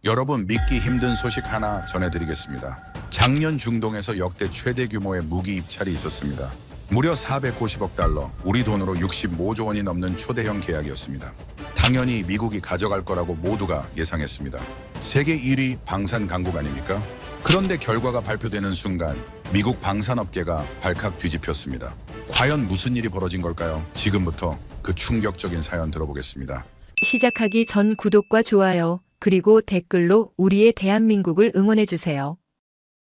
여러분, 믿기 힘든 소식 하나 전해드리겠습니다. 작년 중동에서 역대 최대 규모의 무기 입찰이 있었습니다. 무려 450억 달러, 우리 돈으로 65조 원이 넘는 초대형 계약이었습니다. 당연히 미국이 가져갈 거라고 모두가 예상했습니다. 세계 1위 방산 강국 아닙니까? 그런데 결과가 발표되는 순간 미국 방산업계가 발칵 뒤집혔습니다. 과연 무슨 일이 벌어진 걸까요? 지금부터 그 충격적인 사연 들어보겠습니다. 시작하기 전 구독과 좋아요, 그리고 댓글로 우리의 대한민국을 응원해주세요.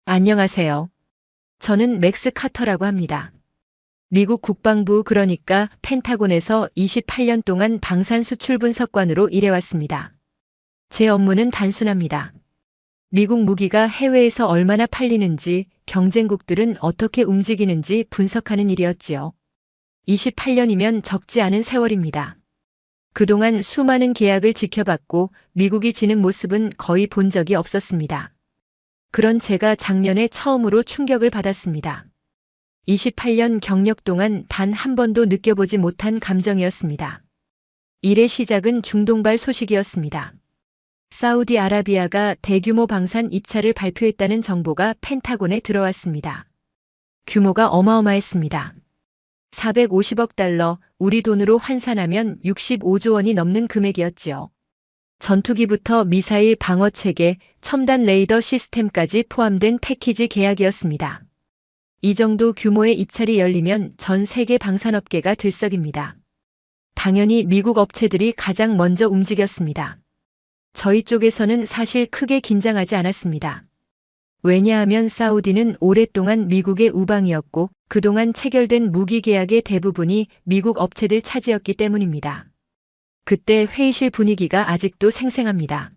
안녕하세요. 저는 맥스 카터라고 합니다. 미국 국방부 그러니까 펜타곤에서 28년 동안 방산 수출 분석관으로 일해왔습니다. 제 업무는 단순합니다. 미국 무기가 해외에서 얼마나 팔리는지, 경쟁국들은 어떻게 움직이는지 분석하는 일이었지요. 28년이면 적지 않은 세월입니다. 그동안 수많은 계약을 지켜봤고 미국이 지는 모습은 거의 본 적이 없었습니다. 그런 제가 작년에 처음으로 충격을 받았습니다. 28년 경력 동안 단 한 번도 느껴보지 못한 감정이었습니다. 일의 시작은 중동발 소식이었습니다. 사우디아라비아가 대규모 방산 입찰을 발표했다는 정보가 펜타곤에 들어왔습니다. 규모가 어마어마했습니다. 450억 달러, 우리 돈으로 환산하면 65조 원이 넘는 금액이었지요. 전투기부터 미사일 방어체계, 첨단 레이더 시스템까지 포함된 패키지 계약이었습니다. 이 정도 규모의 입찰이 열리면 전 세계 방산업계가 들썩입니다. 당연히 미국 업체들이 가장 먼저 움직였습니다. 저희 쪽에서는 사실 크게 긴장하지 않았습니다. 왜냐하면 사우디는 오랫동안 미국의 우방이었고 그동안 체결된 무기 계약의 대부분이 미국 업체들 차지였기 때문입니다. 그때 회의실 분위기가 아직도 생생합니다.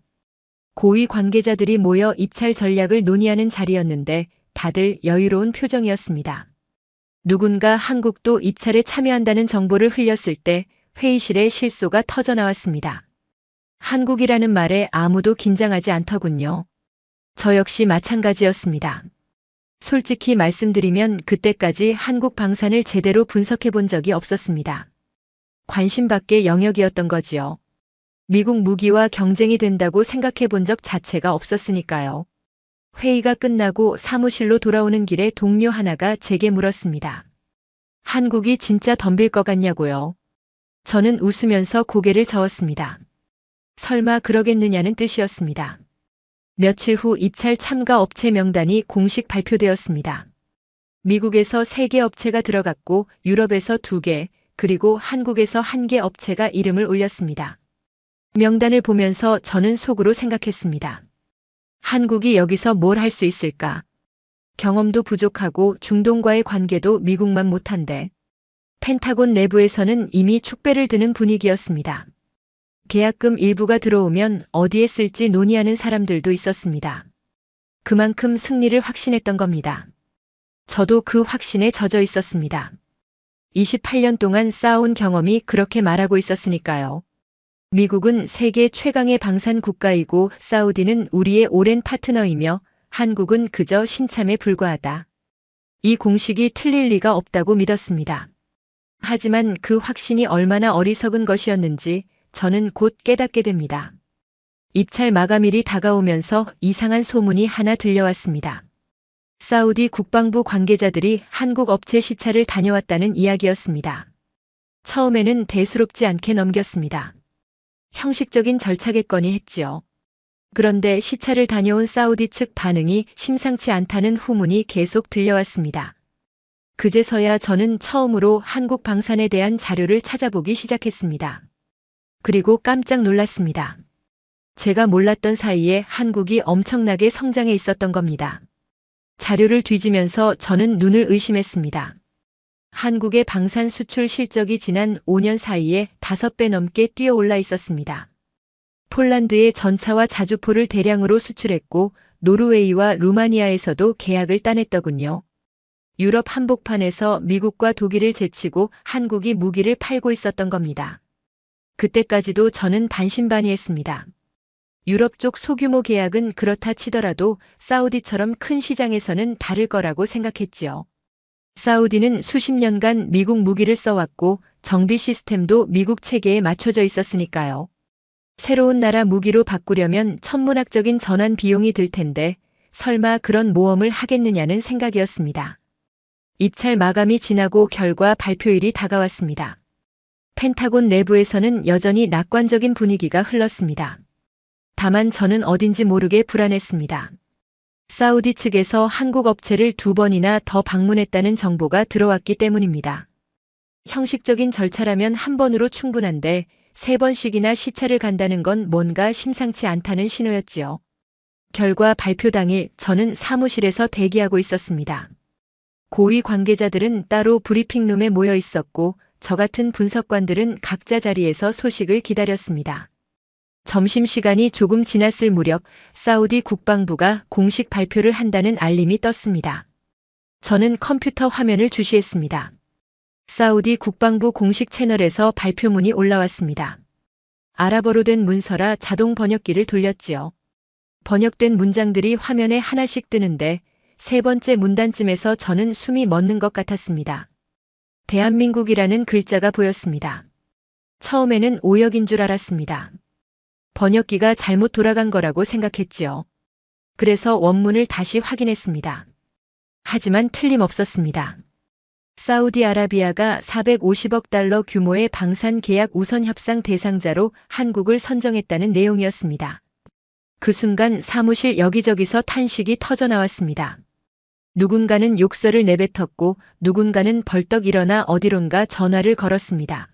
고위 관계자들이 모여 입찰 전략을 논의하는 자리였는데 다들 여유로운 표정이었습니다. 누군가 한국도 입찰에 참여한다는 정보를 흘렸을 때 회의실에 실소가 터져나왔습니다. 한국이라는 말에 아무도 긴장하지 않더군요. 저 역시 마찬가지였습니다. 솔직히 말씀드리면 그때까지 한국 방산을 제대로 분석해 본 적이 없었습니다. 관심 밖의 영역이었던 거지요. 미국 무기와 경쟁이 된다고 생각해 본 적 자체가 없었으니까요. 회의가 끝나고 사무실로 돌아오는 길에 동료 하나가 제게 물었습니다. 한국이 진짜 덤빌 것 같냐고요? 저는 웃으면서 고개를 저었습니다. 설마 그러겠느냐는 뜻이었습니다. 며칠 후 입찰 참가 업체 명단이 공식 발표되었습니다. 미국에서 3개 업체가 들어갔고 유럽에서 2개, 그리고 한국에서 1개 업체가 이름을 올렸습니다. 명단을 보면서 저는 속으로 생각했습니다. 한국이 여기서 뭘 할 수 있을까? 경험도 부족하고 중동과의 관계도 미국만 못한데. 펜타곤 내부에서는 이미 축배를 드는 분위기였습니다. 계약금 일부가 들어오면 어디에 쓸지 논의하는 사람들도 있었습니다. 그만큼 승리를 확신했던 겁니다. 저도 그 확신에 젖어 있었습니다. 28년 동안 쌓아온 경험이 그렇게 말하고 있었으니까요. 미국은 세계 최강의 방산 국가이고 사우디는 우리의 오랜 파트너이며 한국은 그저 신참에 불과하다. 이 공식이 틀릴 리가 없다고 믿었습니다. 하지만 그 확신이 얼마나 어리석은 것이었는지 저는 곧 깨닫게 됩니다. 입찰 마감일이 다가오면서 이상한 소문이 하나 들려왔습니다. 사우디 국방부 관계자들이 한국 업체 시찰을 다녀왔다는 이야기였습니다. 처음에는 대수롭지 않게 넘겼습니다. 형식적인 절차겠거니 했지요. 그런데 시찰을 다녀온 사우디 측 반응이 심상치 않다는 후문이 계속 들려왔습니다. 그제서야 저는 처음으로 한국 방산에 대한 자료를 찾아보기 시작했습니다. 그리고 깜짝 놀랐습니다. 제가 몰랐던 사이에 한국이 엄청나게 성장해 있었던 겁니다. 자료를 뒤지면서 저는 눈을 의심했습니다. 한국의 방산 수출 실적이 지난 5년 사이에 5배 넘게 뛰어올라 있었습니다. 폴란드에 전차와 자주포를 대량으로 수출했고 노르웨이와 루마니아에서도 계약을 따냈더군요. 유럽 한복판에서 미국과 독일을 제치고 한국이 무기를 팔고 있었던 겁니다. 그때까지도 저는 반신반의했습니다. 유럽 쪽 소규모 계약은 그렇다 치더라도 사우디처럼 큰 시장에서는 다를 거라고 생각했지요. 사우디는 수십 년간 미국 무기를 써왔고 정비 시스템도 미국 체계에 맞춰져 있었으니까요. 새로운 나라 무기로 바꾸려면 천문학적인 전환 비용이 들 텐데 설마 그런 모험을 하겠느냐는 생각이었습니다. 입찰 마감이 지나고 결과 발표일이 다가왔습니다. 펜타곤 내부에서는 여전히 낙관적인 분위기가 흘렀습니다. 다만 저는 어딘지 모르게 불안했습니다. 사우디 측에서 한국 업체를 2번이나 더 방문했다는 정보가 들어왔기 때문입니다. 형식적인 절차라면 한 번으로 충분한데 3번씩이나 시차를 간다는 건 뭔가 심상치 않다는 신호였지요. 결과 발표 당일 저는 사무실에서 대기하고 있었습니다. 고위 관계자들은 따로 브리핑룸에 모여 있었고 저 같은 분석관들은 각자 자리에서 소식을 기다렸습니다. 점심시간이 조금 지났을 무렵 사우디 국방부가 공식 발표를 한다는 알림이 떴습니다. 저는 컴퓨터 화면을 주시했습니다. 사우디 국방부 공식 채널에서 발표문이 올라왔습니다. 아랍어로 된 문서라 자동 번역기를 돌렸지요. 번역된 문장들이 화면에 하나씩 뜨는데 3번째 문단쯤에서 저는 숨이 멎는 것 같았습니다. 대한민국이라는 글자가 보였습니다. 처음에는 오역인 줄 알았습니다. 번역기가 잘못 돌아간 거라고 생각했지요. 그래서 원문을 다시 확인했습니다. 하지만 틀림없었습니다. 사우디아라비아가 450억 달러 규모의 방산 계약 우선 협상 대상자로 한국을 선정했다는 내용이었습니다. 그 순간 사무실 여기저기서 탄식이 터져나왔습니다. 누군가는 욕설을 내뱉었고 누군가는 벌떡 일어나 어디론가 전화를 걸었습니다.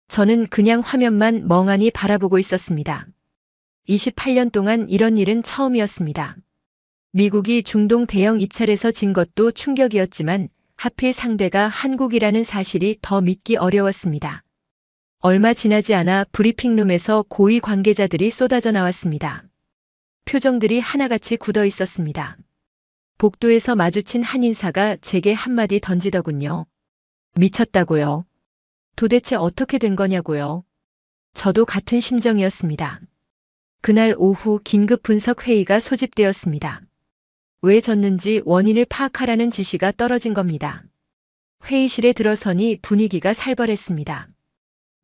저는 그냥 화면만 멍하니 바라보고 있었습니다. 28년 동안 이런 일은 처음이었습니다. 미국이 중동 대형 입찰에서 진 것도 충격이었지만 하필 상대가 한국이라는 사실이 더 믿기 어려웠습니다. 얼마 지나지 않아 브리핑룸에서 고위 관계자들이 쏟아져 나왔습니다. 표정들이 하나같이 굳어 있었습니다. 복도에서 마주친 한 인사가 제게 한마디 던지더군요. 미쳤다고요. 도대체 어떻게 된 거냐고요. 저도 같은 심정이었습니다. 그날 오후 긴급 분석 회의가 소집되었습니다. 왜 졌는지 원인을 파악하라는 지시가 떨어진 겁니다. 회의실에 들어서니 분위기가 살벌했습니다.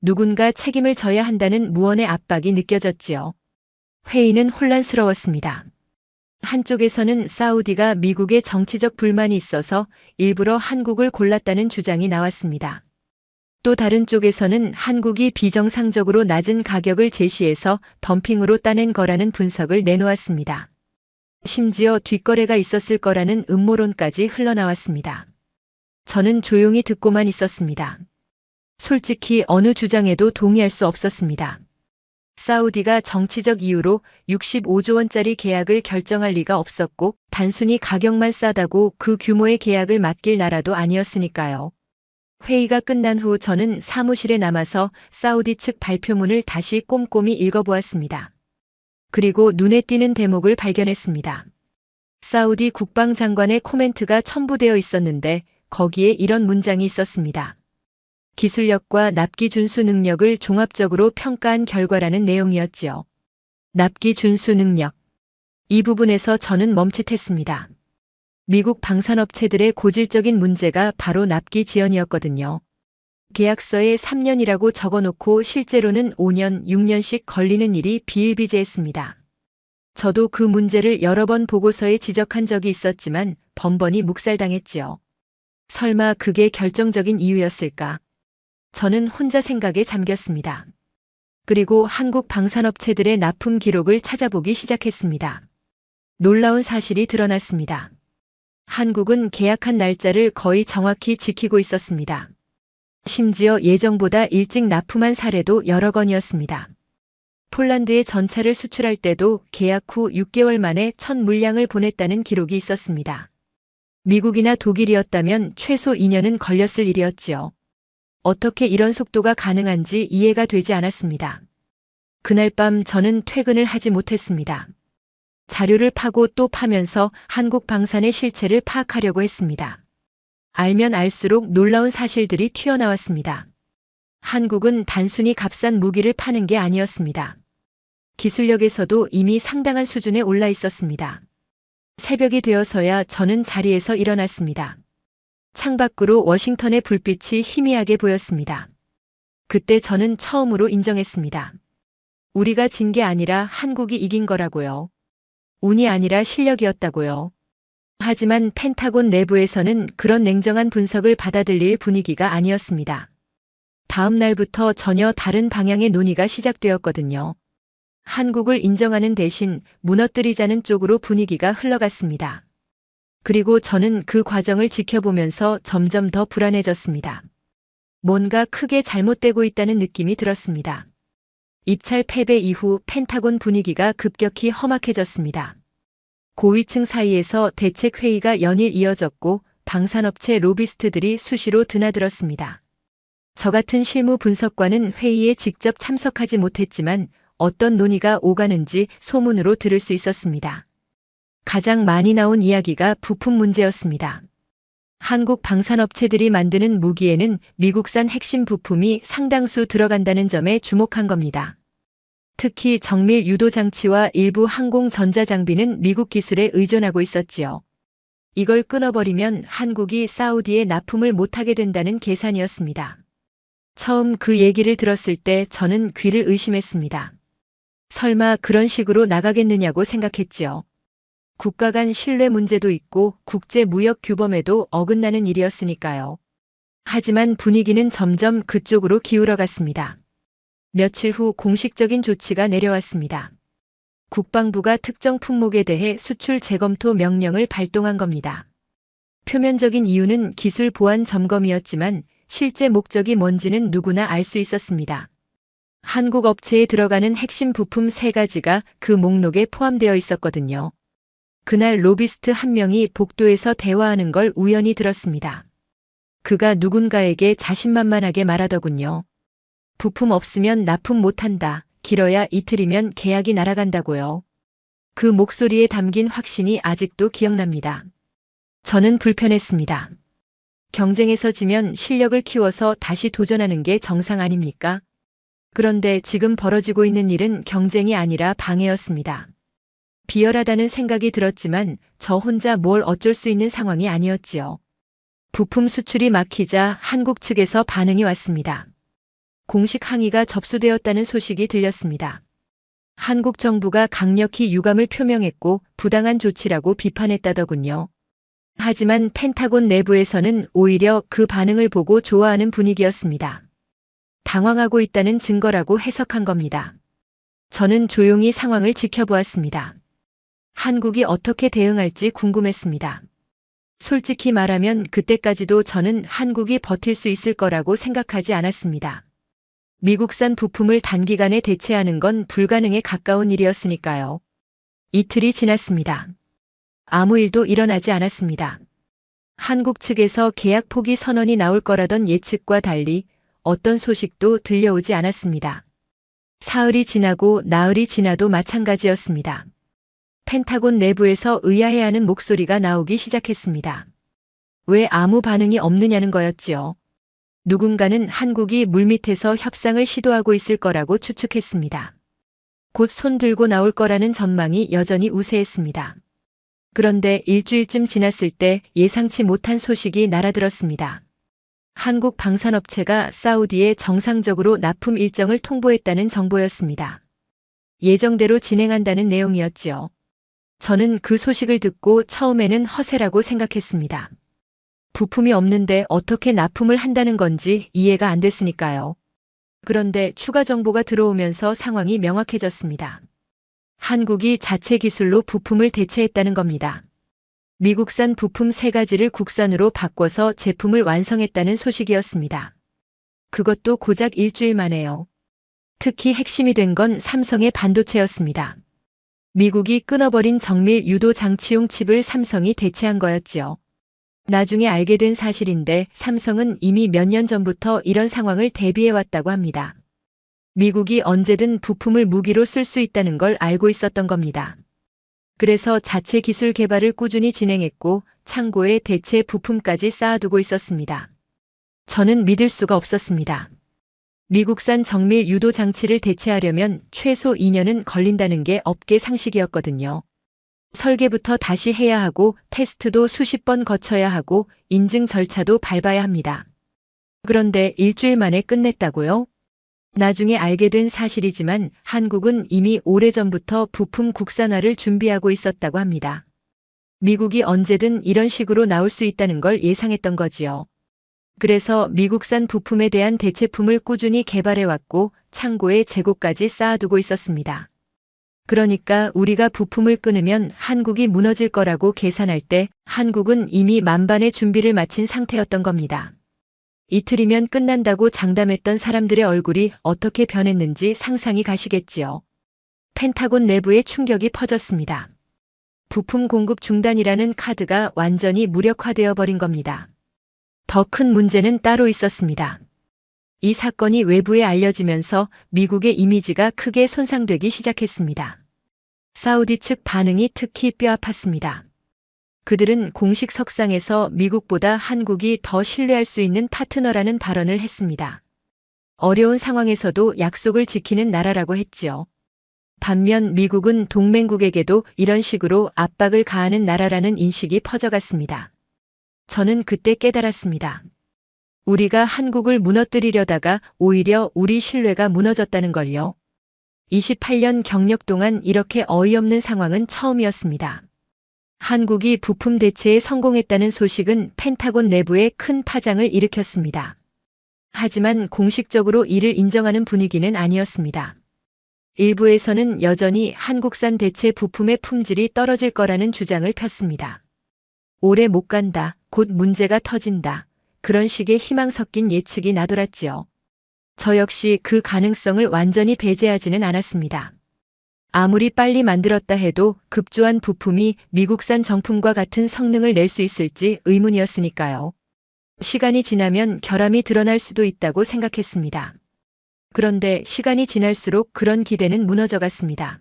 누군가 책임을 져야 한다는 무언의 압박이 느껴졌지요. 회의는 혼란스러웠습니다. 한쪽에서는 사우디가 미국의 정치적 불만이 있어서 일부러 한국을 골랐다는 주장이 나왔습니다. 또 다른 쪽에서는 한국이 비정상적으로 낮은 가격을 제시해서 덤핑으로 따낸 거라는 분석을 내놓았습니다. 심지어 뒷거래가 있었을 거라는 음모론까지 흘러나왔습니다. 저는 조용히 듣고만 있었습니다. 솔직히 어느 주장에도 동의할 수 없었습니다. 사우디가 정치적 이유로 65조 원짜리 계약을 결정할 리가 없었고 단순히 가격만 싸다고 그 규모의 계약을 맡길 나라도 아니었으니까요. 회의가 끝난 후 저는 사무실에 남아서 사우디 측 발표문을 다시 꼼꼼히 읽어보았습니다. 그리고 눈에 띄는 대목을 발견했습니다. 사우디 국방장관의 코멘트가 첨부되어 있었는데 거기에 이런 문장이 있었습니다. 기술력과 납기 준수 능력을 종합적으로 평가한 결과라는 내용이었지요. 납기 준수 능력. 이 부분에서 저는 멈칫했습니다. 미국 방산업체들의 고질적인 문제가 바로 납기 지연이었거든요. 계약서에 3년이라고 적어놓고 실제로는 5년, 6년씩 걸리는 일이 비일비재했습니다. 저도 그 문제를 여러 번 보고서에 지적한 적이 있었지만 번번이 묵살당했지요. 설마 그게 결정적인 이유였을까? 저는 혼자 생각에 잠겼습니다. 그리고 한국 방산업체들의 납품 기록을 찾아보기 시작했습니다. 놀라운 사실이 드러났습니다. 한국은 계약한 날짜를 거의 정확히 지키고 있었습니다. 심지어 예정보다 일찍 납품한 사례도 여러 건이었습니다. 폴란드에 전차를 수출할 때도 계약 후 6개월 만에 첫 물량을 보냈다는 기록이 있었습니다. 미국이나 독일이었다면 최소 2년은 걸렸을 일이었지요. 어떻게 이런 속도가 가능한지 이해가 되지 않았습니다. 그날 밤 저는 퇴근을 하지 못했습니다. 자료를 파고 또 파면서 한국 방산의 실체를 파악하려고 했습니다. 알면 알수록 놀라운 사실들이 튀어나왔습니다. 한국은 단순히 값싼 무기를 파는 게 아니었습니다. 기술력에서도 이미 상당한 수준에 올라 있었습니다. 새벽이 되어서야 저는 자리에서 일어났습니다. 창밖으로 워싱턴의 불빛이 희미하게 보였습니다. 그때 저는 처음으로 인정했습니다. 우리가 진 게 아니라 한국이 이긴 거라고요. 운이 아니라 실력이었다고요. 하지만 펜타곤 내부에서는 그런 냉정한 분석을 받아들일 분위기가 아니었습니다. 다음 날부터 전혀 다른 방향의 논의가 시작되었거든요. 한국을 인정하는 대신 무너뜨리자는 쪽으로 분위기가 흘러갔습니다. 그리고 저는 그 과정을 지켜보면서 점점 더 불안해졌습니다. 뭔가 크게 잘못되고 있다는 느낌이 들었습니다. 입찰 패배 이후 펜타곤 분위기가 급격히 험악해졌습니다. 고위층 사이에서 대책 회의가 연일 이어졌고 방산업체 로비스트들이 수시로 드나들었습니다. 저 같은 실무 분석관은 회의에 직접 참석하지 못했지만 어떤 논의가 오가는지 소문으로 들을 수 있었습니다. 가장 많이 나온 이야기가 부품 문제였습니다. 한국 방산업체들이 만드는 무기에는 미국산 핵심 부품이 상당수 들어간다는 점에 주목한 겁니다. 특히 정밀 유도 장치와 일부 항공 전자 장비는 미국 기술에 의존하고 있었지요. 이걸 끊어버리면 한국이 사우디에 납품을 못하게 된다는 계산이었습니다. 처음 그 얘기를 들었을 때 저는 귀를 의심했습니다. 설마 그런 식으로 나가겠느냐고 생각했지요. 국가 간 신뢰 문제도 있고 국제 무역 규범에도 어긋나는 일이었으니까요. 하지만 분위기는 점점 그쪽으로 기울어갔습니다. 며칠 후 공식적인 조치가 내려왔습니다. 국방부가 특정 품목에 대해 수출 재검토 명령을 발동한 겁니다. 표면적인 이유는 기술 보안 점검이었지만 실제 목적이 뭔지는 누구나 알 수 있었습니다. 한국 업체에 들어가는 핵심 부품 3가지가 그 목록에 포함되어 있었거든요. 그날 로비스트 한 명이 복도에서 대화하는 걸 우연히 들었습니다. 그가 누군가에게 자신만만하게 말하더군요. 부품 없으면 납품 못한다. 길어야 이틀이면 계약이 날아간다고요. 그 목소리에 담긴 확신이 아직도 기억납니다. 저는 불편했습니다. 경쟁에서 지면 실력을 키워서 다시 도전하는 게 정상 아닙니까? 그런데 지금 벌어지고 있는 일은 경쟁이 아니라 방해였습니다. 비열하다는 생각이 들었지만 저 혼자 뭘 어쩔 수 있는 상황이 아니었지요. 부품 수출이 막히자 한국 측에서 반응이 왔습니다. 공식 항의가 접수되었다는 소식이 들렸습니다. 한국 정부가 강력히 유감을 표명했고 부당한 조치라고 비판했다더군요. 하지만 펜타곤 내부에서는 오히려 그 반응을 보고 좋아하는 분위기였습니다. 당황하고 있다는 증거라고 해석한 겁니다. 저는 조용히 상황을 지켜보았습니다. 한국이 어떻게 대응할지 궁금했습니다. 솔직히 말하면 그때까지도 저는 한국이 버틸 수 있을 거라고 생각하지 않았습니다. 미국산 부품을 단기간에 대체하는 건 불가능에 가까운 일이었으니까요. 이틀이 지났습니다. 아무 일도 일어나지 않았습니다. 한국 측에서 계약 포기 선언이 나올 거라던 예측과 달리 어떤 소식도 들려오지 않았습니다. 사흘이 지나고 나흘이 지나도 마찬가지였습니다. 펜타곤 내부에서 의아해하는 목소리가 나오기 시작했습니다. 왜 아무 반응이 없느냐는 거였지요. 누군가는 한국이 물밑에서 협상을 시도하고 있을 거라고 추측했습니다. 곧 손 들고 나올 거라는 전망이 여전히 우세했습니다. 그런데 일주일쯤 지났을 때 예상치 못한 소식이 날아들었습니다. 한국 방산업체가 사우디에 정상적으로 납품 일정을 통보했다는 정보였습니다. 예정대로 진행한다는 내용이었지요. 저는 그 소식을 듣고 처음에는 허세라고 생각했습니다. 부품이 없는데 어떻게 납품을 한다는 건지 이해가 안 됐으니까요. 그런데 추가 정보가 들어오면서 상황이 명확해졌습니다. 한국이 자체 기술로 부품을 대체했다는 겁니다. 미국산 부품 3가지를 국산으로 바꿔서 제품을 완성했다는 소식이었습니다. 그것도 고작 일주일 만에요. 특히 핵심이 된 건 삼성의 반도체였습니다. 미국이 끊어버린 정밀 유도 장치용 칩을 삼성이 대체한 거였지요. 나중에 알게 된 사실인데 삼성은 이미 몇 년 전부터 이런 상황을 대비해왔다고 합니다. 미국이 언제든 부품을 무기로 쓸 수 있다는 걸 알고 있었던 겁니다. 그래서 자체 기술 개발을 꾸준히 진행했고 창고에 대체 부품까지 쌓아두고 있었습니다. 저는 믿을 수가 없었습니다. 미국산 정밀 유도 장치를 대체하려면 최소 2년은 걸린다는 게 업계 상식이었거든요. 설계부터 다시 해야 하고 테스트도 수십 번 거쳐야 하고 인증 절차도 밟아야 합니다. 그런데 일주일 만에 끝냈다고요? 나중에 알게 된 사실이지만 한국은 이미 오래전부터 부품 국산화를 준비하고 있었다고 합니다. 미국이 언제든 이런 식으로 나올 수 있다는 걸 예상했던 거지요. 그래서 미국산 부품에 대한 대체품을 꾸준히 개발해왔고 창고에 재고까지 쌓아두고 있었습니다. 그러니까 우리가 부품을 끊으면 한국이 무너질 거라고 계산할 때 한국은 이미 만반의 준비를 마친 상태였던 겁니다. 이틀이면 끝난다고 장담했던 사람들의 얼굴이 어떻게 변했는지 상상이 가시겠지요. 펜타곤 내부에 충격이 퍼졌습니다. 부품 공급 중단이라는 카드가 완전히 무력화되어 버린 겁니다. 더 큰 문제는 따로 있었습니다. 이 사건이 외부에 알려지면서 미국의 이미지가 크게 손상되기 시작했습니다. 사우디 측 반응이 특히 뼈아팠습니다. 그들은 공식 석상에서 미국보다 한국이 더 신뢰할 수 있는 파트너라는 발언을 했습니다. 어려운 상황에서도 약속을 지키는 나라라고 했지요. 반면 미국은 동맹국에게도 이런 식으로 압박을 가하는 나라라는 인식이 퍼져갔습니다. 저는 그때 깨달았습니다. 우리가 한국을 무너뜨리려다가 오히려 우리 신뢰가 무너졌다는 걸요. 28년 경력 동안 이렇게 어이없는 상황은 처음이었습니다. 한국이 부품 대체에 성공했다는 소식은 펜타곤 내부에 큰 파장을 일으켰습니다. 하지만 공식적으로 이를 인정하는 분위기는 아니었습니다. 일부에서는 여전히 한국산 대체 부품의 품질이 떨어질 거라는 주장을 폈습니다. 오래 못 간다, 곧 문제가 터진다. 그런 식의 희망 섞인 예측이 나돌았지요. 저 역시 그 가능성을 완전히 배제하지는 않았습니다. 아무리 빨리 만들었다 해도 급조한 부품이 미국산 정품과 같은 성능을 낼 수 있을지 의문이었으니까요. 시간이 지나면 결함이 드러날 수도 있다고 생각했습니다. 그런데 시간이 지날수록 그런 기대는 무너져갔습니다.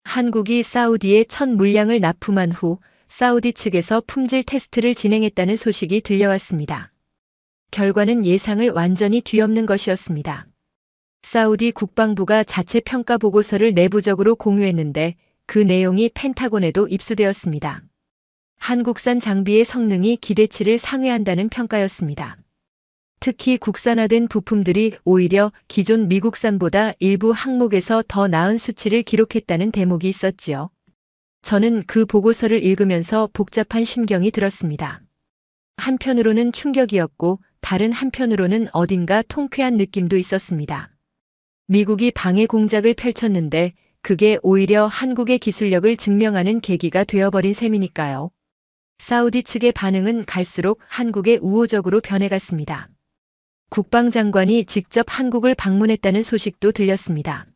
한국이 사우디에 첫 물량을 납품한 후 사우디 측에서 품질 테스트를 진행했다는 소식이 들려왔습니다. 결과는 예상을 완전히 뒤엎는 것이었습니다. 사우디 국방부가 자체 평가 보고서를 내부적으로 공유했는데 그 내용이 펜타곤에도 입수되었습니다. 한국산 장비의 성능이 기대치를 상회한다는 평가였습니다. 특히 국산화된 부품들이 오히려 기존 미국산보다 일부 항목에서 더 나은 수치를 기록했다는 대목이 있었지요. 저는 그 보고서를 읽으면서 복잡한 심경이 들었습니다. 한편으로는 충격이었고 다른 한편으로는 어딘가 통쾌한 느낌도 있었습니다. 미국이 방해 공작을 펼쳤는데 그게 오히려 한국의 기술력을 증명하는 계기가 되어버린 셈이니까요. 사우디 측의 반응은 갈수록 한국에 우호적으로 변해갔습니다. 국방장관이 직접 한국을 방문했다는 소식도 들렸습니다.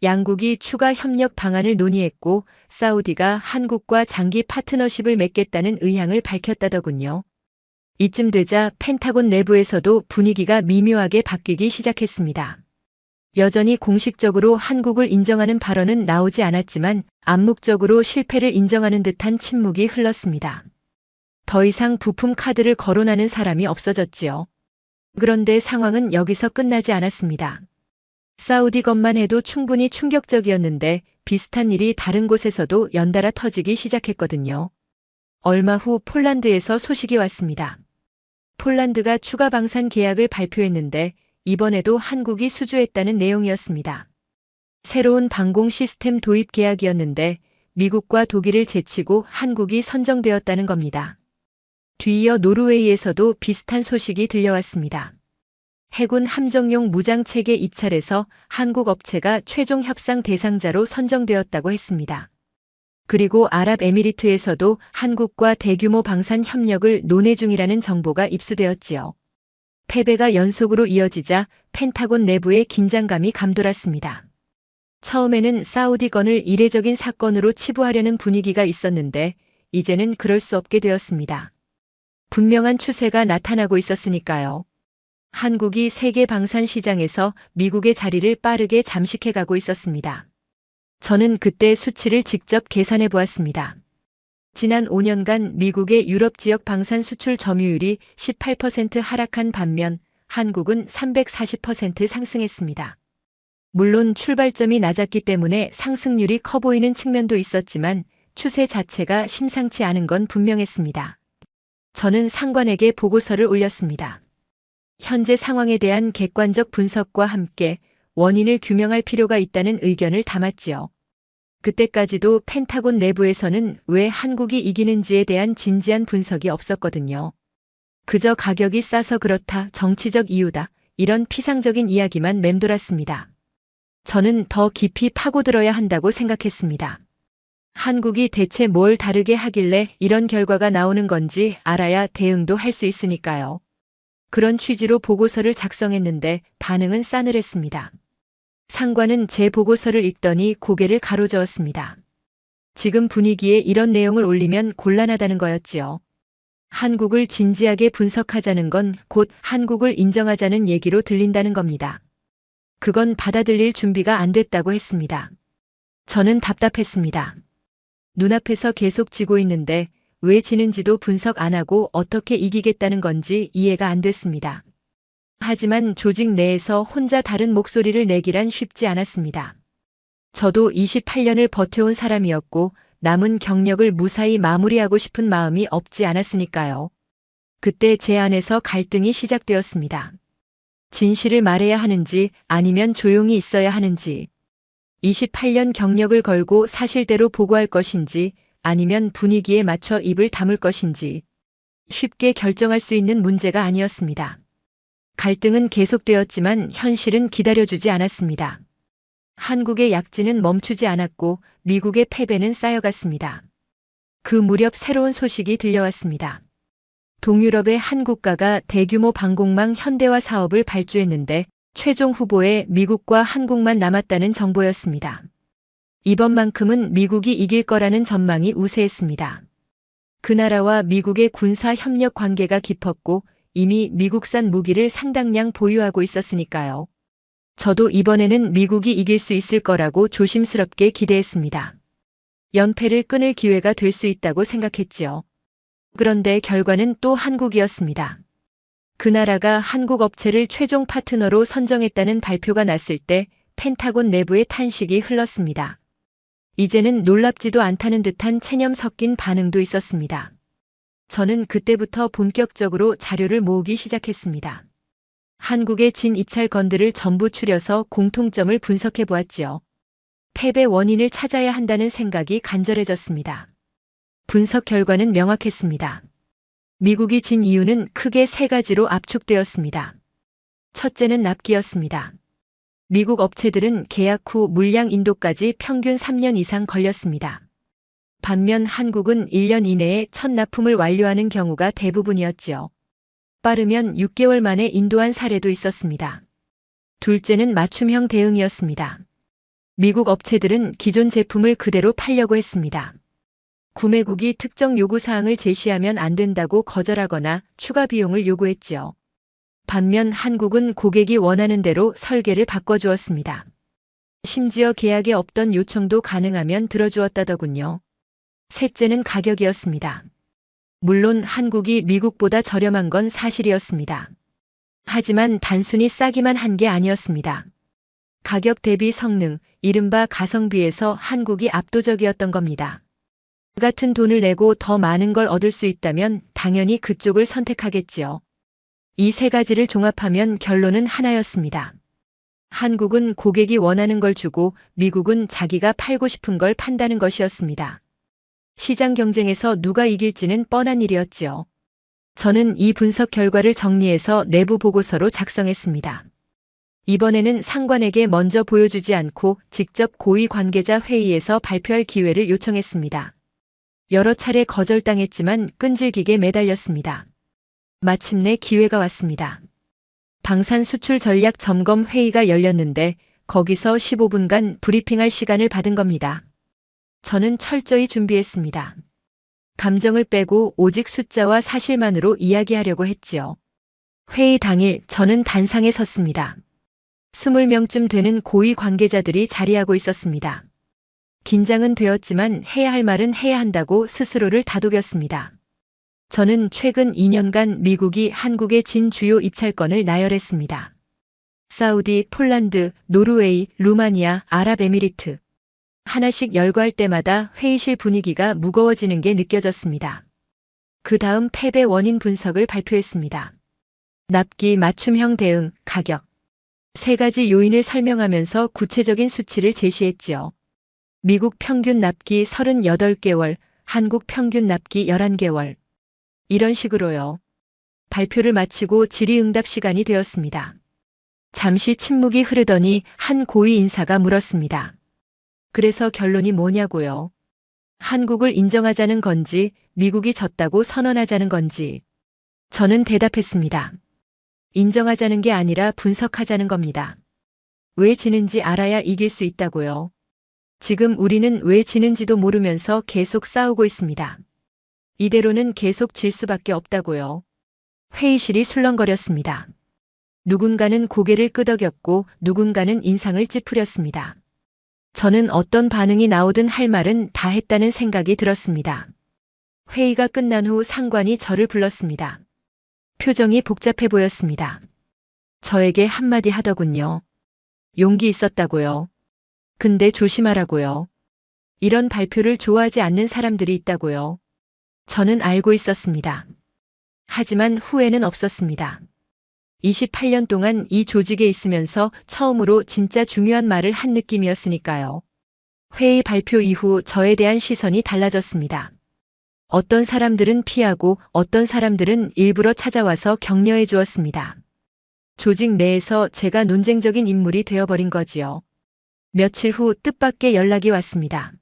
양국이 추가 협력 방안을 논의했고 사우디가 한국과 장기 파트너십을 맺겠다는 의향을 밝혔다더군요. 이쯤 되자 펜타곤 내부에서도 분위기가 미묘하게 바뀌기 시작했습니다. 여전히 공식적으로 한국을 인정하는 발언은 나오지 않았지만 암묵적으로 실패를 인정하는 듯한 침묵이 흘렀습니다. 더 이상 부품 카드를 거론하는 사람이 없어졌지요. 그런데 상황은 여기서 끝나지 않았습니다. 사우디 것만 해도 충분히 충격적이었는데 비슷한 일이 다른 곳에서도 연달아 터지기 시작했거든요. 얼마 후 폴란드에서 소식이 왔습니다. 폴란드가 추가 방산 계약을 발표했는데 이번에도 한국이 수주했다는 내용이었습니다. 새로운 방공 시스템 도입 계약이었는데 미국과 독일을 제치고 한국이 선정되었다는 겁니다. 뒤이어 노르웨이에서도 비슷한 소식이 들려왔습니다. 해군 함정용 무장체계 입찰에서 한국 업체가 최종 협상 대상자로 선정되었다고 했습니다. 그리고 아랍에미리트에서도 한국과 대규모 방산 협력을 논의 중이라는 정보가 입수되었지요. 패배가 연속으로 이어지자 펜타곤 내부의 긴장감이 감돌았습니다. 처음에는 사우디건을 이례적인 사건으로 치부하려는 분위기가 있었는데 이제는 그럴 수 없게 되었습니다. 분명한 추세가 나타나고 있었으니까요. 한국이 세계 방산 시장에서 미국의 자리를 빠르게 잠식해가고 있었습니다. 저는 그때 수치를 직접 계산해 보았습니다. 지난 5년간 미국의 유럽 지역 방산 수출 점유율이 18% 하락한 반면 한국은 340% 상승했습니다. 물론 출발점이 낮았기 때문에 상승률이 커 보이는 측면도 있었지만 추세 자체가 심상치 않은 건 분명했습니다. 저는 상관에게 보고서를 올렸습니다. 현재 상황에 대한 객관적 분석과 함께 원인을 규명할 필요가 있다는 의견을 담았지요. 그때까지도 펜타곤 내부에서는 왜 한국이 이기는지에 대한 진지한 분석이 없었거든요. 그저 가격이 싸서 그렇다, 정치적 이유다, 이런 피상적인 이야기만 맴돌았습니다. 저는 더 깊이 파고들어야 한다고 생각했습니다. 한국이 대체 뭘 다르게 하길래 이런 결과가 나오는 건지 알아야 대응도 할 수 있으니까요. 그런 취지로 보고서를 작성했는데 반응은 싸늘했습니다. 상관은 제 보고서를 읽더니 고개를 가로저었습니다. 지금 분위기에 이런 내용을 올리면 곤란하다는 거였지요. 한국을 진지하게 분석하자는 건 곧 한국을 인정하자는 얘기로 들린다는 겁니다. 그건 받아들일 준비가 안 됐다고 했습니다. 저는 답답했습니다. 눈앞에서 계속 지고 있는데 왜 지는지도 분석 안 하고 어떻게 이기겠다는 건지 이해가 안 됐습니다. 하지만 조직 내에서 혼자 다른 목소리를 내기란 쉽지 않았습니다. 저도 28년을 버텨온 사람이었고 남은 경력을 무사히 마무리하고 싶은 마음이 없지 않았으니까요. 그때 제 안에서 갈등이 시작되었습니다. 진실을 말해야 하는지 아니면 조용히 있어야 하는지, 28년 경력을 걸고 사실대로 보고할 것인지 아니면 분위기에 맞춰 입을 다물 것인지 쉽게 결정할 수 있는 문제가 아니었습니다. 갈등은 계속되었지만 현실은 기다려주지 않았습니다. 한국의 약진은 멈추지 않았고 미국의 패배는 쌓여갔습니다. 그 무렵 새로운 소식이 들려왔습니다. 동유럽의 한 국가가 대규모 방공망 현대화 사업을 발주했는데 최종 후보에 미국과 한국만 남았다는 정보였습니다. 이번만큼은 미국이 이길 거라는 전망이 우세했습니다. 그 나라와 미국의 군사 협력 관계가 깊었고 이미 미국산 무기를 상당량 보유하고 있었으니까요. 저도 이번에는 미국이 이길 수 있을 거라고 조심스럽게 기대했습니다. 연패를 끊을 기회가 될 수 있다고 생각했지요. 그런데 결과는 또 한국이었습니다. 그 나라가 한국 업체를 최종 파트너로 선정했다는 발표가 났을 때 펜타곤 내부의 탄식이 흘렀습니다. 이제는 놀랍지도 않다는 듯한 체념 섞인 반응도 있었습니다. 저는 그때부터 본격적으로 자료를 모으기 시작했습니다. 한국의 진 입찰건들을 전부 추려서 공통점을 분석해 보았지요. 패배 원인을 찾아야 한다는 생각이 간절해졌습니다. 분석 결과는 명확했습니다. 미국이 진 이유는 크게 세 가지로 압축되었습니다. 첫째는 납기였습니다. 미국 업체들은 계약 후 물량 인도까지 평균 3년 이상 걸렸습니다. 반면 한국은 1년 이내에 첫 납품을 완료하는 경우가 대부분이었지요. 빠르면 6개월 만에 인도한 사례도 있었습니다. 둘째는 맞춤형 대응이었습니다. 미국 업체들은 기존 제품을 그대로 팔려고 했습니다. 구매국이 특정 요구사항을 제시하면 안 된다고 거절하거나 추가 비용을 요구했지요. 반면 한국은 고객이 원하는 대로 설계를 바꿔주었습니다. 심지어 계약에 없던 요청도 가능하면 들어주었다더군요. 셋째는 가격이었습니다. 물론 한국이 미국보다 저렴한 건 사실이었습니다. 하지만 단순히 싸기만 한 게 아니었습니다. 가격 대비 성능, 이른바 가성비에서 한국이 압도적이었던 겁니다. 그 같은 돈을 내고 더 많은 걸 얻을 수 있다면 당연히 그쪽을 선택하겠지요. 이 세 가지를 종합하면 결론은 하나였습니다. 한국은 고객이 원하는 걸 주고 미국은 자기가 팔고 싶은 걸 판다는 것이었습니다. 시장 경쟁에서 누가 이길지는 뻔한 일이었지요. 저는 이 분석 결과를 정리해서 내부 보고서로 작성했습니다. 이번에는 상관에게 먼저 보여주지 않고 직접 고위 관계자 회의에서 발표할 기회를 요청했습니다. 여러 차례 거절당했지만 끈질기게 매달렸습니다. 마침내 기회가 왔습니다. 방산 수출 전략 점검 회의가 열렸는데 거기서 15분간 브리핑할 시간을 받은 겁니다. 저는 철저히 준비했습니다. 감정을 빼고 오직 숫자와 사실만으로 이야기하려고 했지요. 회의 당일 저는 단상에 섰습니다. 20명쯤 되는 고위 관계자들이 자리하고 있었습니다. 긴장은 되었지만 해야 할 말은 해야 한다고 스스로를 다독였습니다. 저는 최근 2년간 미국이 한국에 진 주요 입찰건을 나열했습니다. 사우디, 폴란드, 노르웨이, 루마니아, 아랍에미리트. 하나씩 열거할 때마다 회의실 분위기가 무거워지는 게 느껴졌습니다. 그 다음 패배 원인 분석을 발표했습니다. 납기 맞춤형 대응, 가격. 세 가지 요인을 설명하면서 구체적인 수치를 제시했지요. 미국 평균 납기 38개월, 한국 평균 납기 11개월. 이런 식으로요. 발표를 마치고 질의응답 시간이 되었습니다. 잠시 침묵이 흐르더니 한 고위 인사가 물었습니다. 그래서 결론이 뭐냐고요? 한국을 인정하자는 건지, 미국이 졌다고 선언하자는 건지. 저는 대답했습니다. 인정하자는 게 아니라 분석하자는 겁니다. 왜 지는지 알아야 이길 수 있다고요. 지금 우리는 왜 지는지도 모르면서 계속 싸우고 있습니다. 이대로는 계속 질 수밖에 없다고요. 회의실이 술렁거렸습니다. 누군가는 고개를 끄덕였고 누군가는 인상을 찌푸렸습니다. 저는 어떤 반응이 나오든 할 말은 다 했다는 생각이 들었습니다. 회의가 끝난 후 상관이 저를 불렀습니다. 표정이 복잡해 보였습니다. 저에게 한마디 하더군요. 용기 있었다고요. 근데 조심하라고요. 이런 발표를 좋아하지 않는 사람들이 있다고요. 저는 알고 있었습니다. 하지만 후회는 없었습니다. 28년 동안 이 조직에 있으면서 처음으로 진짜 중요한 말을 한 느낌이었으니까요. 회의 발표 이후 저에 대한 시선이 달라졌습니다. 어떤 사람들은 피하고 어떤 사람들은 일부러 찾아와서 격려해 주었습니다. 조직 내에서 제가 논쟁적인 인물이 되어버린 거지요. 며칠 후 뜻밖의 연락이 왔습니다.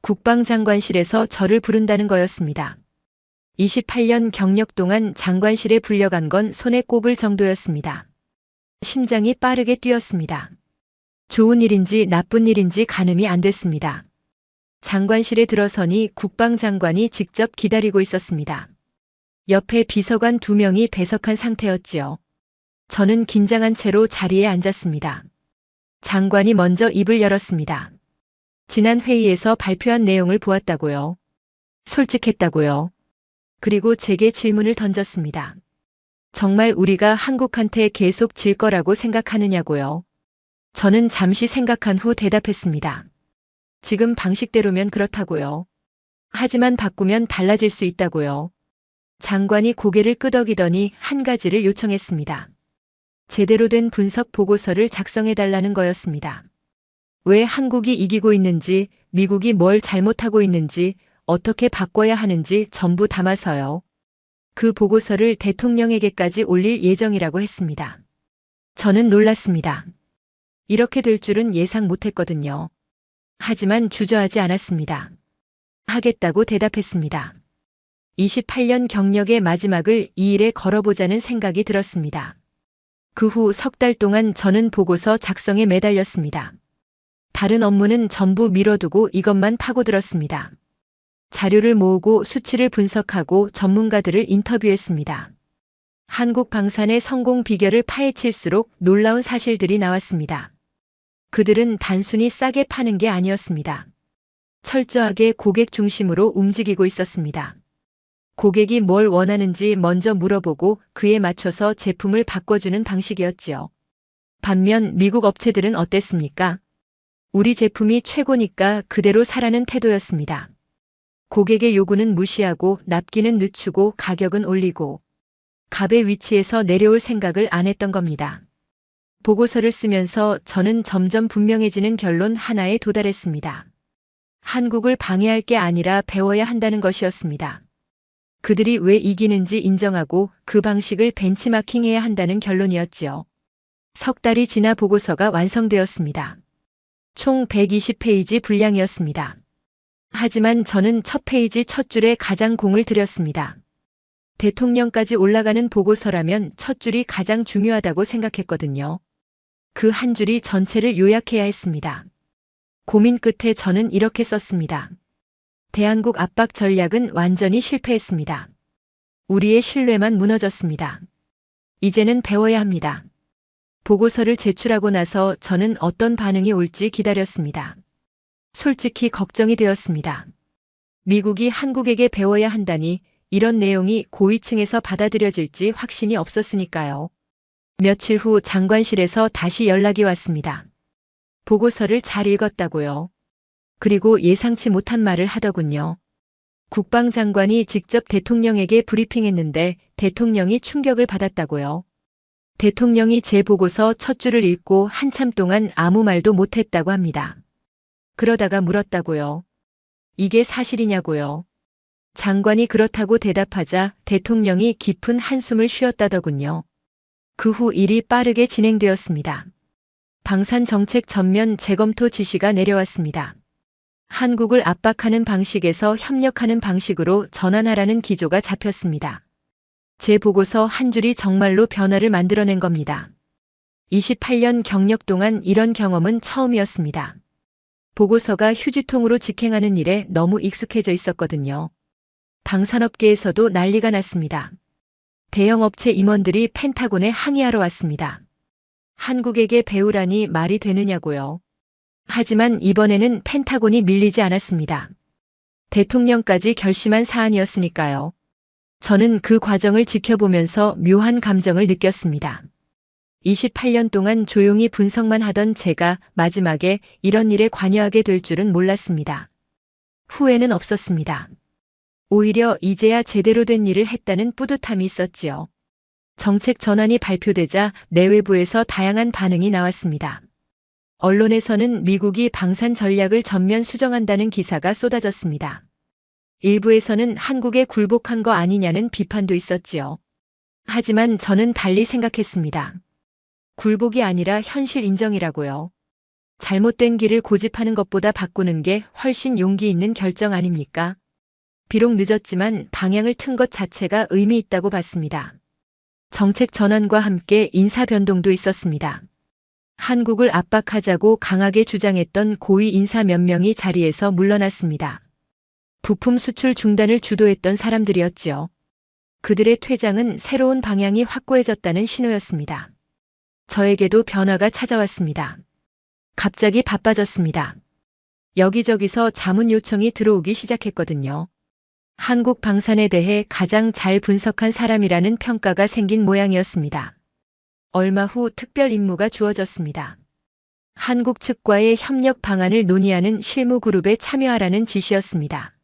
국방장관실에서 저를 부른다는 거였습니다. 28년 경력 동안 장관실에 불려간 건 손에 꼽을 정도였습니다. 심장이 빠르게 뛰었습니다. 좋은 일인지 나쁜 일인지 가늠이 안 됐습니다. 장관실에 들어서니 국방장관이 직접 기다리고 있었습니다. 옆에 비서관 2명이 배석한 상태였지요. 저는 긴장한 채로 자리에 앉았습니다. 장관이 먼저 입을 열었습니다. 지난 회의에서 발표한 내용을 보았다고요. 솔직했다고요. 그리고 제게 질문을 던졌습니다. 정말 우리가 한국한테 계속 질 거라고 생각하느냐고요. 저는 잠시 생각한 후 대답했습니다. 지금 방식대로면 그렇다고요. 하지만 바꾸면 달라질 수 있다고요. 장관이 고개를 끄덕이더니 한 가지를 요청했습니다. 제대로 된 분석 보고서를 작성해달라는 거였습니다. 왜 한국이 이기고 있는지, 미국이 뭘 잘못하고 있는지, 어떻게 바꿔야 하는지 전부 담아서요. 그 보고서를 대통령에게까지 올릴 예정이라고 했습니다. 저는 놀랐습니다. 이렇게 될 줄은 예상 못했거든요. 하지만 주저하지 않았습니다. 하겠다고 대답했습니다. 28년 경력의 마지막을 이 일에 걸어보자는 생각이 들었습니다. 그 후 석 달 동안 저는 보고서 작성에 매달렸습니다. 다른 업무는 전부 미뤄두고 이것만 파고들었습니다. 자료를 모으고 수치를 분석하고 전문가들을 인터뷰했습니다. 한국 방산의 성공 비결을 파헤칠수록 놀라운 사실들이 나왔습니다. 그들은 단순히 싸게 파는 게 아니었습니다. 철저하게 고객 중심으로 움직이고 있었습니다. 고객이 뭘 원하는지 먼저 물어보고 그에 맞춰서 제품을 바꿔주는 방식이었지요. 반면 미국 업체들은 어땠습니까? 우리 제품이 최고니까 그대로 사라는 태도였습니다. 고객의 요구는 무시하고 납기는 늦추고 가격은 올리고 갑의 위치에서 내려올 생각을 안 했던 겁니다. 보고서를 쓰면서 저는 점점 분명해지는 결론 하나에 도달했습니다. 한국을 방해할 게 아니라 배워야 한다는 것이었습니다. 그들이 왜 이기는지 인정하고 그 방식을 벤치마킹해야 한다는 결론이었지요. 석 달이 지나 보고서가 완성되었습니다. 총 120페이지 분량이었습니다. 하지만 저는 첫 페이지 첫 줄에 가장 공을 들였습니다. 대통령까지 올라가는 보고서라면 첫 줄이 가장 중요하다고 생각했거든요. 그 한 줄이 전체를 요약해야 했습니다. 고민 끝에 저는 이렇게 썼습니다. 대한국 압박 전략은 완전히 실패했습니다. 우리의 신뢰만 무너졌습니다. 이제는 배워야 합니다. 보고서를 제출하고 나서 저는 어떤 반응이 올지 기다렸습니다. 솔직히 걱정이 되었습니다. 미국이 한국에게 배워야 한다니 이런 내용이 고위층에서 받아들여질지 확신이 없었으니까요. 며칠 후 장관실에서 다시 연락이 왔습니다. 보고서를 잘 읽었다고요. 그리고 예상치 못한 말을 하더군요. 국방장관이 직접 대통령에게 브리핑했는데 대통령이 충격을 받았다고요. 대통령이 제 보고서 첫 줄을 읽고 한참 동안 아무 말도 못했다고 합니다. 그러다가 물었다고요. 이게 사실이냐고요. 장관이 그렇다고 대답하자 대통령이 깊은 한숨을 쉬었다더군요. 그 후 일이 빠르게 진행되었습니다. 방산 정책 전면 재검토 지시가 내려왔습니다. 한국을 압박하는 방식에서 협력하는 방식으로 전환하라는 기조가 잡혔습니다. 제 보고서 한 줄이 정말로 변화를 만들어낸 겁니다. 28년 경력 동안 이런 경험은 처음이었습니다. 보고서가 휴지통으로 직행하는 일에 너무 익숙해져 있었거든요. 방산업계에서도 난리가 났습니다. 대형 업체 임원들이 펜타곤에 항의하러 왔습니다. 한국에게 배우라니 말이 되느냐고요. 하지만 이번에는 펜타곤이 밀리지 않았습니다. 대통령까지 결심한 사안이었으니까요. 저는 그 과정을 지켜보면서 묘한 감정을 느꼈습니다. 28년 동안 조용히 분석만 하던 제가 마지막에 이런 일에 관여하게 될 줄은 몰랐습니다. 후회는 없었습니다. 오히려 이제야 제대로 된 일을 했다는 뿌듯함이 있었지요. 정책 전환이 발표되자 내외부에서 다양한 반응이 나왔습니다. 언론에서는 미국이 방산 전략을 전면 수정한다는 기사가 쏟아졌습니다. 일부에서는 한국에 굴복한 거 아니냐는 비판도 있었지요. 하지만 저는 달리 생각했습니다. 굴복이 아니라 현실 인정이라고요. 잘못된 길을 고집하는 것보다 바꾸는 게 훨씬 용기 있는 결정 아닙니까? 비록 늦었지만 방향을 튼 것 자체가 의미 있다고 봤습니다. 정책 전환과 함께 인사 변동도 있었습니다. 한국을 압박하자고 강하게 주장했던 고위 인사 몇 명이 자리에서 물러났습니다. 부품 수출 중단을 주도했던 사람들이었지요. 그들의 퇴장은 새로운 방향이 확고해졌다는 신호였습니다. 저에게도 변화가 찾아왔습니다. 갑자기 바빠졌습니다. 여기저기서 자문 요청이 들어오기 시작했거든요. 한국 방산에 대해 가장 잘 분석한 사람이라는 평가가 생긴 모양이었습니다. 얼마 후 특별 임무가 주어졌습니다. 한국 측과의 협력 방안을 논의하는 실무 그룹에 참여하라는 지시였습니다.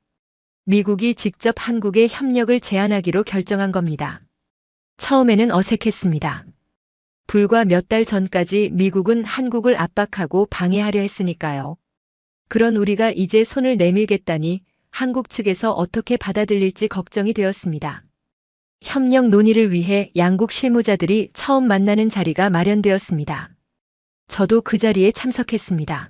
미국이 직접 한국에 협력을 제안하기로 결정한 겁니다. 처음에는 어색했습니다. 불과 몇 달 전까지 미국은 한국을 압박하고 방해하려 했으니까요. 그런 우리가 이제 손을 내밀겠다니 한국 측에서 어떻게 받아들일지 걱정이 되었습니다. 협력 논의를 위해 양국 실무자들이 처음 만나는 자리가 마련되었습니다. 저도 그 자리에 참석했습니다.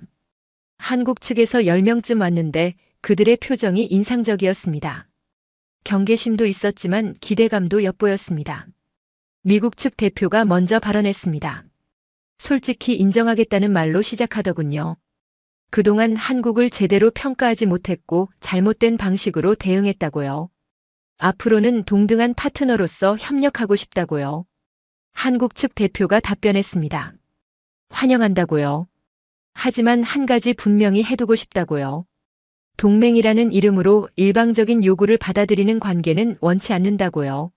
한국 측에서 10명쯤 왔는데 그들의 표정이 인상적이었습니다. 경계심도 있었지만 기대감도 엿보였습니다. 미국 측 대표가 먼저 발언했습니다. 솔직히 인정하겠다는 말로 시작하더군요. 그동안 한국을 제대로 평가하지 못했고 잘못된 방식으로 대응했다고요. 앞으로는 동등한 파트너로서 협력하고 싶다고요. 한국 측 대표가 답변했습니다. 환영한다고요. 하지만 한 가지 분명히 해두고 싶다고요. 동맹이라는 이름으로 일방적인 요구를 받아들이는 관계는 원치 않는다고요.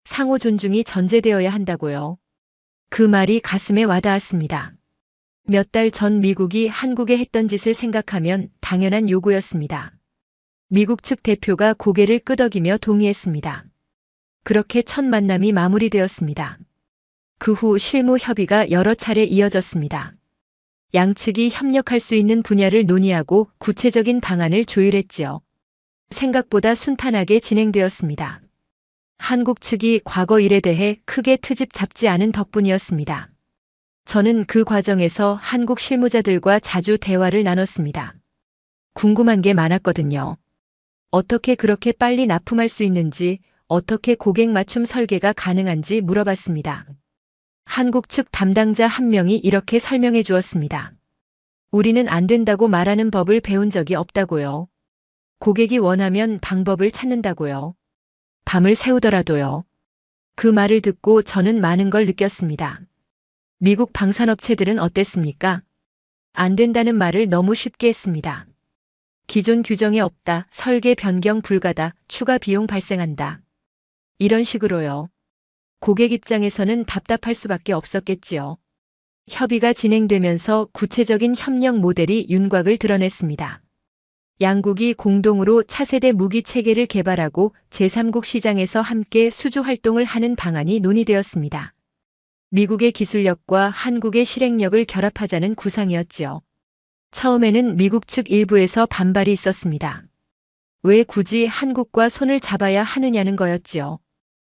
상호 존중이 전제되어야 한다고요. 그 말이 가슴에 와닿았습니다. 몇 달 전 미국이 한국에 했던 짓을 생각하면 당연한 요구였습니다. 미국 측 대표가 고개를 끄덕이며 동의했습니다. 그렇게 첫 만남이 마무리되었습니다. 그 후 실무 협의가 여러 차례 이어졌습니다. 양측이 협력할 수 있는 분야를 논의하고 구체적인 방안을 조율했지요. 생각보다 순탄하게 진행되었습니다. 한국 측이 과거 일에 대해 크게 트집 잡지 않은 덕분이었습니다. 저는 그 과정에서 한국 실무자들과 자주 대화를 나눴습니다. 궁금한 게 많았거든요. 어떻게 그렇게 빨리 납품할 수 있는지, 어떻게 고객 맞춤 설계가 가능한지 물어봤습니다. 한국 측 담당자 한 명이 이렇게 설명해 주었습니다. 우리는 안 된다고 말하는 법을 배운 적이 없다고요. 고객이 원하면 방법을 찾는다고요. 밤을 새우더라도요. 그 말을 듣고 저는 많은 걸 느꼈습니다. 미국 방산업체들은 어땠습니까? 안 된다는 말을 너무 쉽게 했습니다. 기존 규정에 없다, 설계 변경 불가다, 추가 비용 발생한다. 이런 식으로요. 고객 입장에서는 답답할 수밖에 없었겠지요. 협의가 진행되면서 구체적인 협력 모델이 윤곽을 드러냈습니다. 양국이 공동으로 차세대 무기 체계를 개발하고 제3국 시장에서 함께 수주 활동을 하는 방안이 논의되었습니다. 미국의 기술력과 한국의 실행력을 결합하자는 구상이었지요. 처음에는 미국 측 일부에서 반발이 있었습니다. 왜 굳이 한국과 손을 잡아야 하느냐는 거였지요.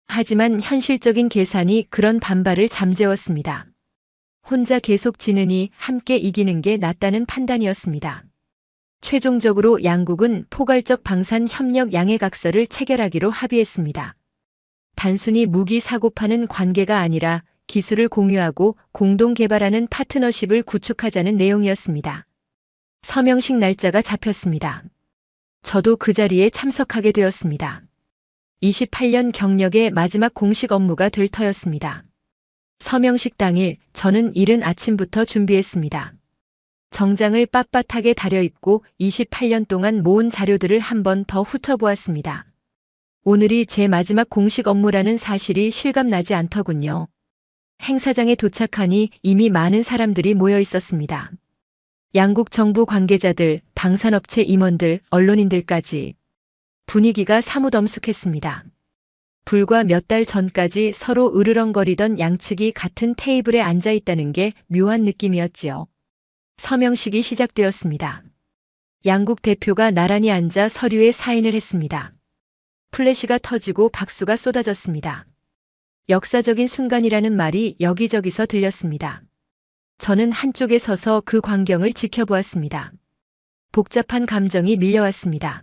하지만 현실적인 계산이 그런 반발을 잠재웠습니다. 혼자 계속 지느니 함께 이기는 게 낫다는 판단이었습니다. 최종적으로 양국은 포괄적 방산 협력 양해각서를 체결하기로 합의했습니다. 단순히 무기 사고 파는 관계가 아니라 기술을 공유하고 공동 개발하는 파트너십을 구축하자는 내용이었습니다. 서명식 날짜가 잡혔습니다. 저도 그 자리에 참석하게 되었습니다. 28년 경력의 마지막 공식 업무가 될 터였습니다. 서명식 당일 저는 이른 아침부터 준비했습니다. 정장을 빳빳하게 다려입고 28년 동안 모은 자료들을 한 번 더 훑어보았습니다. 오늘이 제 마지막 공식 업무라는 사실이 실감나지 않더군요. 행사장에 도착하니 이미 많은 사람들이 모여 있었습니다. 양국 정부 관계자들, 방산업체 임원들, 언론인들까지. 분위기가 사뭇 엄숙했습니다. 불과 몇 달 전까지 서로 으르렁거리던 양측이 같은 테이블에 앉아 있다는 게 묘한 느낌이었지요. 서명식이 시작되었습니다. 양국 대표가 나란히 앉아 서류에 사인을 했습니다. 플래시가 터지고 박수가 쏟아졌습니다. 역사적인 순간이라는 말이 여기저기서 들렸습니다. 저는 한쪽에 서서 그 광경을 지켜보았습니다. 복잡한 감정이 밀려왔습니다.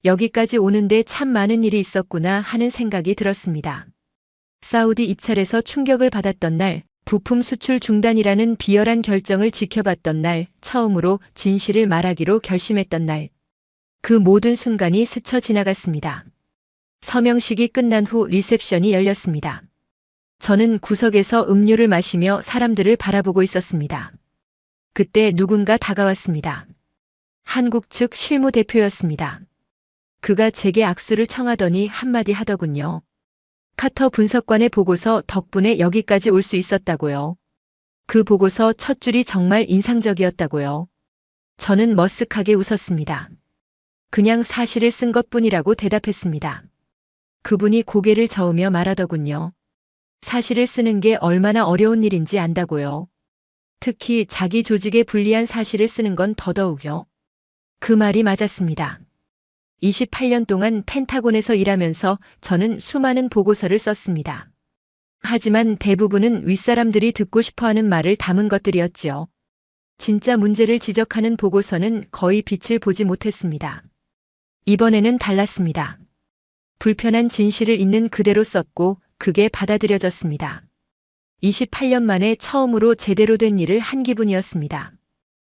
여기까지 오는데 참 많은 일이 있었구나 하는 생각이 들었습니다. 사우디 입찰에서 충격을 받았던 날, 부품 수출 중단이라는 비열한 결정을 지켜봤던 날, 처음으로 진실을 말하기로 결심했던 날. 그 모든 순간이 스쳐 지나갔습니다. 서명식이 끝난 후 리셉션이 열렸습니다. 저는 구석에서 음료를 마시며 사람들을 바라보고 있었습니다. 그때 누군가 다가왔습니다. 한국 측 실무대표였습니다. 그가 제게 악수를 청하더니 한마디 하더군요. 카터 분석관의 보고서 덕분에 여기까지 올 수 있었다고요. 그 보고서 첫 줄이 정말 인상적이었다고요. 저는 머쓱하게 웃었습니다. 그냥 사실을 쓴 것뿐이라고 대답했습니다. 그분이 고개를 저으며 말하더군요. 사실을 쓰는 게 얼마나 어려운 일인지 안다고요. 특히 자기 조직에 불리한 사실을 쓰는 건 더더욱요. 그 말이 맞았습니다. 28년 동안 펜타곤에서 일하면서 저는 수많은 보고서를 썼습니다. 하지만 대부분은 윗사람들이 듣고 싶어하는 말을 담은 것들이었지요. 진짜 문제를 지적하는 보고서는 거의 빛을 보지 못했습니다. 이번에는 달랐습니다. 불편한 진실을 있는 그대로 썼고 그게 받아들여졌습니다. 28년 만에 처음으로 제대로 된 일을 한 기분이었습니다.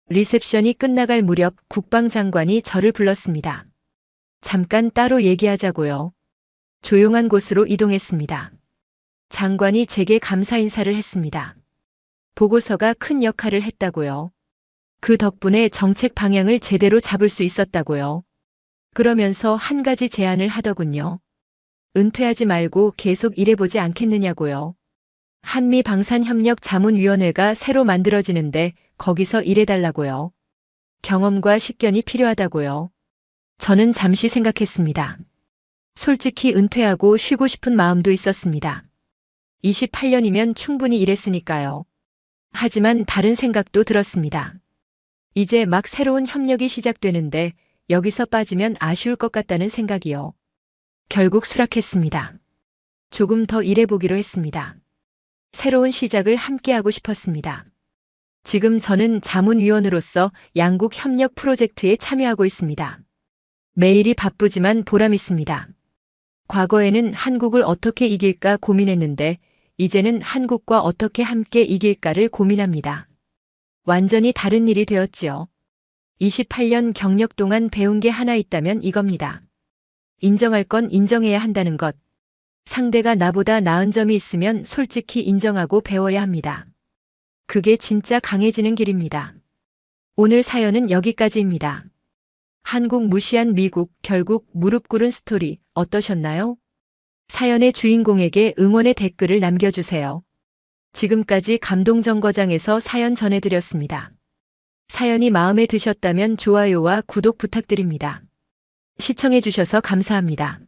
리셉션이 끝나갈 무렵 국방장관이 저를 불렀습니다. 잠깐 따로 얘기하자고요. 조용한 곳으로 이동했습니다. 장관이 제게 감사 인사를 했습니다. 보고서가 큰 역할을 했다고요. 그 덕분에 정책 방향을 제대로 잡을 수 있었다고요. 그러면서 한 가지 제안을 하더군요. 은퇴하지 말고 계속 일해보지 않겠느냐고요. 한미방산협력자문위원회가 새로 만들어지는데 거기서 일해달라고요. 경험과 식견이 필요하다고요. 저는 잠시 생각했습니다. 솔직히 은퇴하고 쉬고 싶은 마음도 있었습니다. 28년이면 충분히 일했으니까요. 하지만 다른 생각도 들었습니다. 이제 막 새로운 협력이 시작되는데 여기서 빠지면 아쉬울 것 같다는 생각이요. 결국 수락했습니다. 조금 더 일해보기로 했습니다. 새로운 시작을 함께하고 싶었습니다. 지금 저는 자문위원으로서 양국 협력 프로젝트에 참여하고 있습니다. 매일이 바쁘지만 보람 있습니다. 과거에는 한국을 어떻게 이길까 고민했는데 이제는 한국과 어떻게 함께 이길까를 고민합니다. 완전히 다른 일이 되었지요. 28년 경력 동안 배운 게 하나 있다면 이겁니다. 인정할 건 인정해야 한다는 것. 상대가 나보다 나은 점이 있으면 솔직히 인정하고 배워야 합니다. 그게 진짜 강해지는 길입니다. 오늘 사연은 여기까지입니다. 한국 무시한 미국, 결국 무릎 꿇은 스토리 어떠셨나요? 사연의 주인공에게 응원의 댓글을 남겨주세요. 지금까지 감동정거장에서 사연 전해드렸습니다. 사연이 마음에 드셨다면 좋아요와 구독 부탁드립니다. 시청해주셔서 감사합니다.